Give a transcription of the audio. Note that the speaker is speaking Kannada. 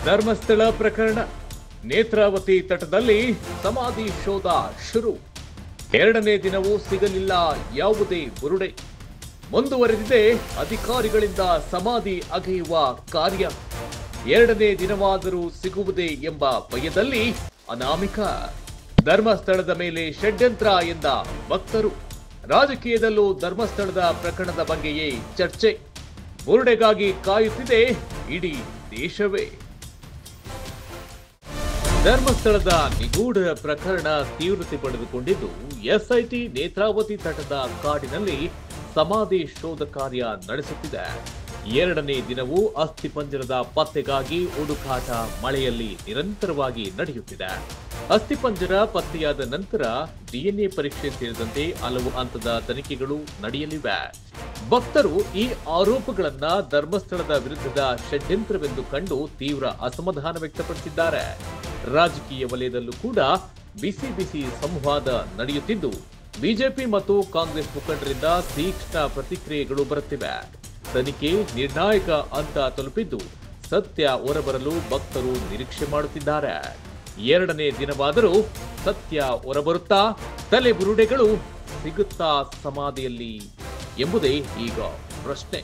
ಧರ್ಮಸ್ಥಳ ಪ್ರಕರಣ ನೇತ್ರಾವತಿ ತಟದಲ್ಲಿ ಸಮಾಧಿ ಶೋಧ ಶುರು. ಎರಡನೇ ದಿನವೂ ಸಿಗಲಿಲ್ಲ ಯಾವುದೇ ಬುರುಡೆ. ಮುಂದುವರೆದಿದೆ ಅಧಿಕಾರಿಗಳಿಂದ ಸಮಾಧಿ ಅಗೆಯುವ ಕಾರ್ಯ. ಎರಡನೇ ದಿನವಾದರೂ ಸಿಗುವುದೇ ಎಂಬ ಭಯದಲ್ಲಿ ಅನಾಮಿಕ. ಧರ್ಮಸ್ಥಳದ ಮೇಲೆ ಷಡ್ಯಂತ್ರ ಎಂದ ಭಕ್ತರು. ರಾಜಕೀಯದಲ್ಲೂ ಧರ್ಮಸ್ಥಳದ ಪ್ರಕರಣದ ಬಗ್ಗೆಯೇ ಚರ್ಚೆ. ಬುರುಡೆಗಾಗಿ ಕಾಯುತ್ತಿದೆ ಇಡೀ ದೇಶವೇ. ಧರ್ಮಸ್ಥಳದ ನಿಗೂಢ ಪ್ರಕರಣ ತೀವ್ರತೆ ಪಡೆದುಕೊಂಡಿದ್ದು, ಎಸ್ಐಟಿ ನೇತ್ರಾವತಿ ತಟದ ಕಾಡಿನಲ್ಲಿ ಸಮಾಧಿ ಶೋಧ ಕಾರ್ಯ ನಡೆಸುತ್ತಿದೆ. ಎರಡನೇ ದಿನವೂ ಅಸ್ಥಿಪಂಜರದ ಪತ್ತೆಗಾಗಿ ಹುಡುಕಾಟ ಮಳೆಯಲ್ಲಿ ನಿರಂತರವಾಗಿ ನಡೆಯುತ್ತಿದೆ. ಅಸ್ಥಿಪಂಜರ ಪತ್ತೆಯಾದ ನಂತರ ಡಿಎನ್ಎ ಪರೀಕ್ಷೆ ಸೇರಿದಂತೆ ಹಲವು ಹಂತದ ತನಿಖೆಗಳು ನಡೆಯಲಿವೆ. ಭಕ್ತರು ಈ ಆರೋಪಗಳನ್ನ ಧರ್ಮಸ್ಥಳದ ವಿರುದ್ಧದ ಷಡ್ಯಂತ್ರವೆಂದು ಕಂಡು ತೀವ್ರ ಅಸಮಾಧಾನ ವ್ಯಕ್ತಪಡಿಸಿದ್ದಾರೆ. ರಾಜಕೀಯ ವಲಯದಲ್ಲೂ ಕೂಡ ಬಿಸಿ ಬಿಸಿ ಸಂವಾದ ನಡೆಯುತ್ತಿದ್ದು, ಬಿಜೆಪಿ ಮತ್ತು ಕಾಂಗ್ರೆಸ್ ಮುಖಂಡರಿಂದ ತೀಕ್ಷ್ಣ ಪ್ರತಿಕ್ರಿಯೆಗಳು ಬರುತ್ತಿವೆ. ತನಿಖೆ ನಿರ್ಣಾಯಕ ಹಂತ ತಲುಪಿದ್ದು, ಸತ್ಯ ಹೊರಬರಲು ಭಕ್ತರು ನಿರೀಕ್ಷೆ ಮಾಡುತ್ತಿದ್ದಾರೆ. ಎರಡನೇ ದಿನವಾದರೂ ಸತ್ಯ ಹೊರಬರುತ್ತಾ, ತಲೆಬುರುಡೆಗಳು ಸಿಗುತ್ತಾ ಸಮಾಧಿಯಲ್ಲಿ ಎಂಬುದೇ ಈಗ ಪ್ರಶ್ನೆ.